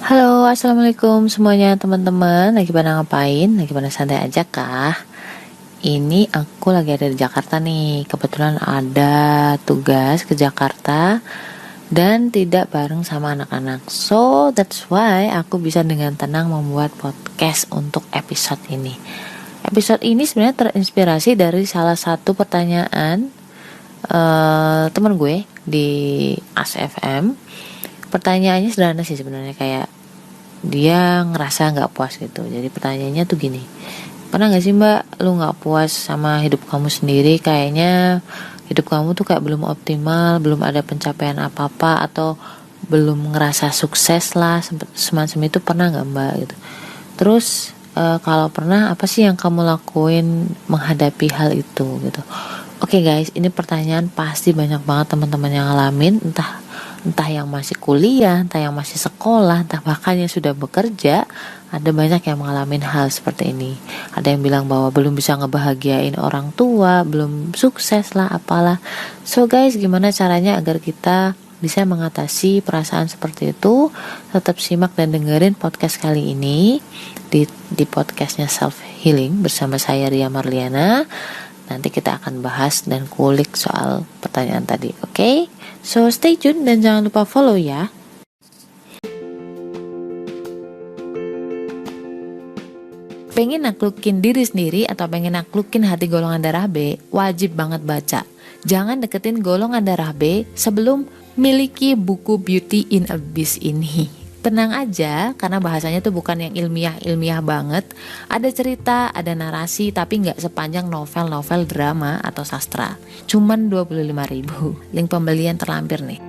Halo, assalamualaikum semuanya teman-teman. Lagi pada ngapain? Lagi pada santai aja kah? Ini aku lagi ada di Jakarta nih. Kebetulan ada tugas ke Jakarta dan tidak bareng sama anak-anak. So that's why aku bisa dengan tenang membuat podcast untuk episode ini. Episode ini sebenarnya terinspirasi dari salah satu pertanyaan teman gue di ASFM. Pertanyaannya sederhana sih sebenarnya, kayak dia ngerasa nggak puas gitu. Jadi pertanyaannya tuh gini, pernah nggak sih mbak lu nggak puas sama hidup kamu sendiri? Kayaknya hidup kamu tuh kayak belum optimal, belum ada pencapaian apa-apa, atau belum ngerasa sukses lah, semacam itu. Pernah nggak mbak gitu? Terus kalau pernah, apa sih yang kamu lakuin menghadapi hal itu gitu? Oke guys, ini pertanyaan pasti banyak banget teman-teman yang ngalamin, entah yang masih kuliah, entah yang masih sekolah, entah bahkan yang sudah bekerja. Ada banyak yang mengalami hal seperti ini. Ada yang bilang bahwa belum bisa ngebahagiain orang tua, belum sukses lah, apalah. So guys, gimana caranya agar kita bisa mengatasi perasaan seperti itu? Tetap simak dan dengerin podcast kali ini di podcastnya Self Healing bersama saya Ria Marliana. Nanti kita akan bahas dan kulik soal pertanyaan tadi, oke? So stay tune dan jangan lupa follow ya. Pengen naklukin diri sendiri atau pengen naklukin hati golongan darah B, wajib banget baca. Jangan deketin golongan darah B sebelum miliki buku Beauty in Abyss ini. Tenang aja, karena bahasanya tuh bukan yang ilmiah banget. Ada cerita, ada narasi, tapi nggak sepanjang novel-novel drama atau sastra. Cuman 25.000. Link pembelian terlampir nih.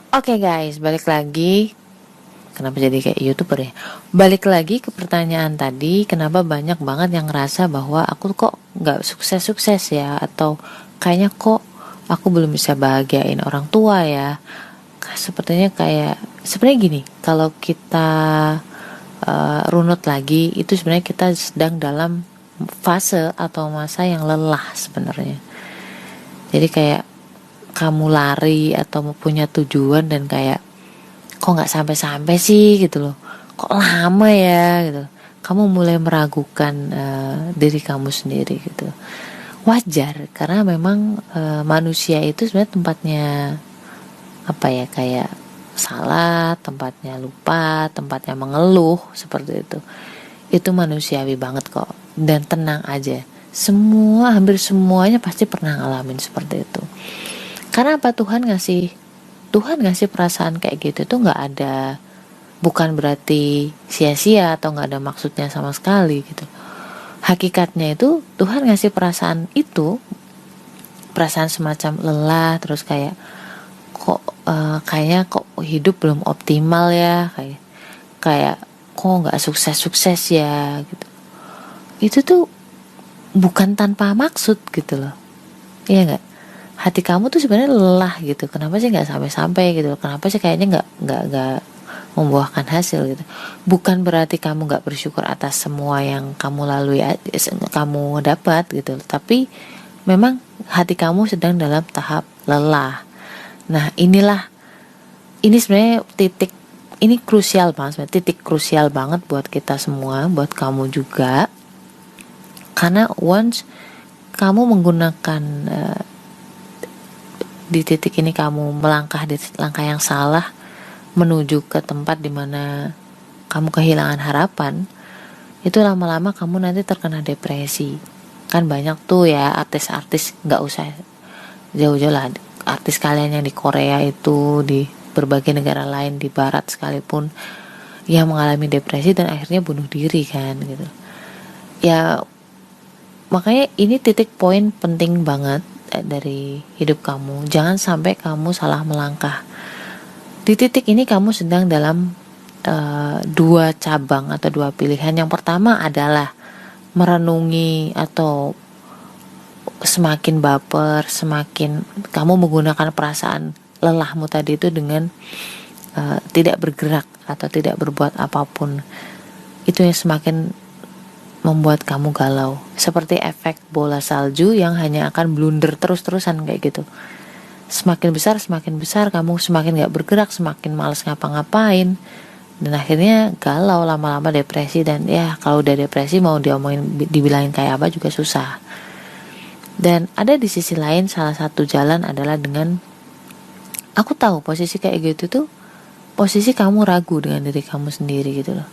Oke guys, balik lagi. Kenapa jadi kayak YouTuber ya? Balik lagi ke pertanyaan tadi, kenapa banyak banget yang ngerasa bahwa aku kok nggak sukses-sukses ya, atau kayaknya kok aku belum bisa bahagiain orang tua ya. Sepertinya kayak, sebenarnya gini, kalau kita runut lagi, itu sebenarnya kita sedang dalam fase atau masa yang lelah sebenarnya. Jadi kayak kamu lari atau punya tujuan dan kayak kok nggak sampai-sampai sih gitu loh, kok lama ya gitu. Kamu mulai meragukan diri kamu sendiri gitu. Wajar, karena memang manusia itu sebenarnya tempatnya apa ya, kayak salah, tempatnya lupa, tempatnya mengeluh seperti itu. Itu manusiawi banget kok. Dan tenang aja, hampir semuanya pasti pernah ngalamin seperti itu. Karena apa, Tuhan ngasih perasaan kayak gitu tuh nggak ada, bukan berarti sia-sia atau nggak ada maksudnya sama sekali gitu. Hakikatnya itu Tuhan ngasih perasaan itu, perasaan semacam lelah, terus kayak kayaknya kok hidup belum optimal ya, kayak kok nggak sukses ya gitu. Itu tuh bukan tanpa maksud gitu loh, iya nggak? Hati kamu tuh sebenarnya lelah gitu, kenapa sih nggak sampai gitu, kenapa sih kayaknya nggak membuahkan hasil gitu. Bukan berarti kamu nggak bersyukur atas semua yang kamu lalui, kamu dapat gitu, tapi memang hati kamu sedang dalam tahap lelah. Nah ini sebenarnya ini krusial banget, titik krusial banget buat kita semua, buat kamu juga, karena once kamu menggunakan di titik ini kamu melangkah di langkah yang salah menuju ke tempat dimana kamu kehilangan harapan, itu lama-lama kamu nanti terkena depresi. Kan banyak tuh ya artis-artis, nggak usah jauh-jauh lah, artis kalian yang di Korea itu, di berbagai negara lain di barat sekalipun, yang mengalami depresi dan akhirnya bunuh diri kan gitu ya. Makanya ini titik poin penting banget dari hidup kamu. Jangan sampai kamu salah melangkah. Di titik ini kamu sedang dalam dua cabang atau dua pilihan. Yang pertama adalah merenungi atau semakin baper, semakin kamu menggunakan perasaan lelahmu tadi itu dengan tidak bergerak atau tidak berbuat apapun. Itu yang semakin membuat kamu galau, seperti efek bola salju yang hanya akan blunder terus-terusan kayak gitu. Semakin besar kamu semakin gak bergerak, semakin malas ngapa-ngapain, dan akhirnya galau, lama-lama depresi. Dan ya kalau udah depresi mau dibilangin kayak apa juga susah. Dan ada di sisi lain, salah satu jalan adalah dengan aku tahu posisi kayak gitu tuh posisi kamu ragu dengan diri kamu sendiri gitu loh.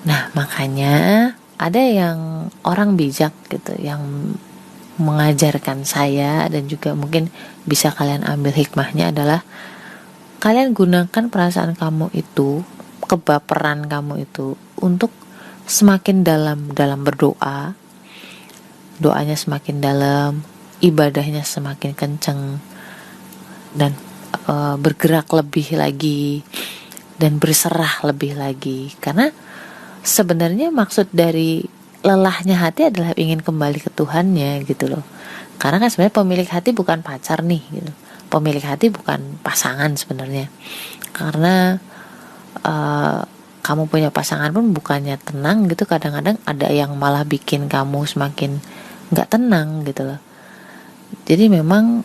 Nah makanya ada yang orang bijak gitu yang mengajarkan saya, dan juga mungkin bisa kalian ambil hikmahnya, adalah kalian gunakan perasaan kamu itu, kebaperan kamu itu untuk semakin dalam berdoa, doanya semakin dalam, ibadahnya semakin kenceng, dan bergerak lebih lagi, dan berserah lebih lagi. Karena sebenarnya maksud dari lelahnya hati adalah ingin kembali ke Tuhannya gitu loh. Karena kan sebenarnya pemilik hati bukan pacar nih gitu. Pemilik hati bukan pasangan sebenarnya. Karena kamu punya pasangan pun bukannya tenang gitu, kadang-kadang ada yang malah bikin kamu semakin gak tenang gitu loh. Jadi memang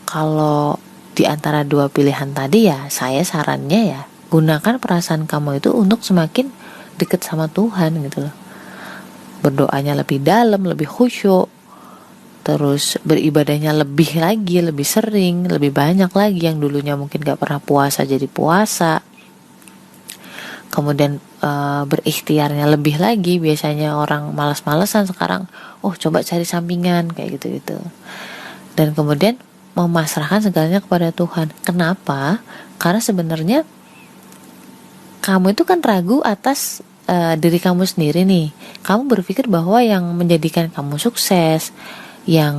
kalau di antara dua pilihan tadi ya, saya sarannya ya gunakan perasaan kamu itu untuk semakin dekat sama Tuhan gitu loh. Berdoanya lebih dalam, lebih khusyuk, terus beribadahnya lebih lagi, lebih sering, lebih banyak lagi. Yang dulunya mungkin gak pernah puasa jadi puasa, kemudian berikhtiarnya lebih lagi. Biasanya orang malas-malesan, sekarang coba cari sampingan kayak gitu-gitu. Dan kemudian memasrahkan segalanya kepada Tuhan. Kenapa? Karena sebenarnya kamu itu kan ragu atas diri kamu sendiri nih. Kamu berpikir bahwa yang menjadikan kamu sukses, yang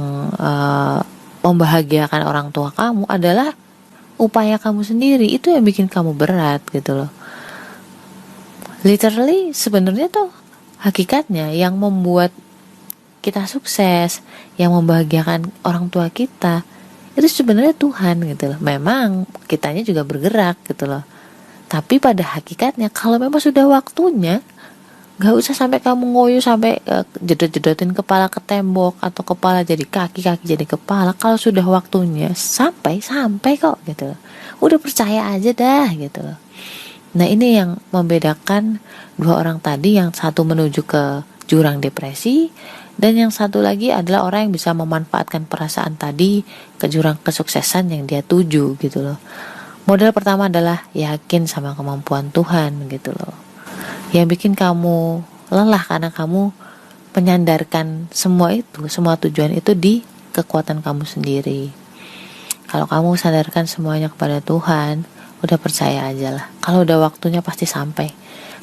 membahagiakan orang tua kamu adalah upaya kamu sendiri. Itu yang bikin kamu berat gitu loh. Literally sebenarnya tuh hakikatnya yang membuat kita sukses, yang membahagiakan orang tua kita, itu sebenarnya Tuhan gitu loh. Memang kitanya juga bergerak gitu loh, tapi pada hakikatnya kalau memang sudah waktunya, gak usah sampai kamu ngoyo sampai jedot-jedotin kepala ke tembok, atau kepala jadi kaki jadi kepala. Kalau sudah waktunya sampai kok gitu loh. Udah percaya aja dah gitu loh. Nah ini yang membedakan dua orang tadi, yang satu menuju ke jurang depresi, dan yang satu lagi adalah orang yang bisa memanfaatkan perasaan tadi ke jurang kesuksesan yang dia tuju gitu loh. Modal pertama adalah yakin sama kemampuan Tuhan gitu loh. Yang bikin kamu lelah karena kamu menyandarkan semua tujuan itu di kekuatan kamu sendiri. Kalau kamu sadarkan semuanya kepada Tuhan, udah percaya aja lah. Kalau udah waktunya pasti sampai.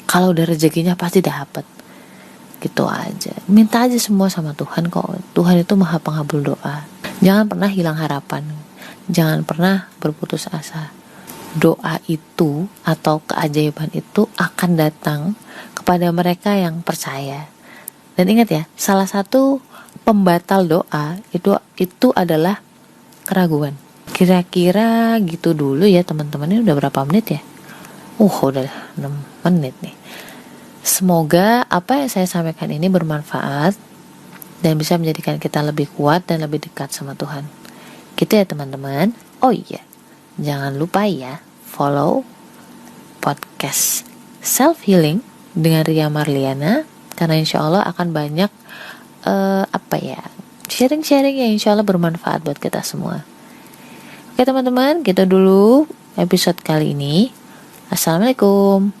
Kalau udah rezekinya pasti dapat. Gitu aja. Minta aja semua sama Tuhan kok. Tuhan itu maha pengabul doa. Jangan pernah hilang harapan. Jangan pernah berputus asa. Doa itu atau keajaiban itu akan datang kepada mereka yang percaya. Dan ingat ya, salah satu pembatal doa itu adalah keraguan. Kira-kira gitu dulu ya teman-teman. Ini udah berapa menit ya? Udah 6 menit nih. Semoga apa yang saya sampaikan ini bermanfaat dan bisa menjadikan kita lebih kuat dan lebih dekat sama Tuhan. Gitu ya teman-teman. Oh iya, jangan lupa ya follow podcast Self Healing dengan Ria Marliana, karena insya Allah akan banyak sharing-sharing yang insya Allah bermanfaat buat kita semua. Oke teman-teman, gitu dulu episode kali ini. Assalamualaikum.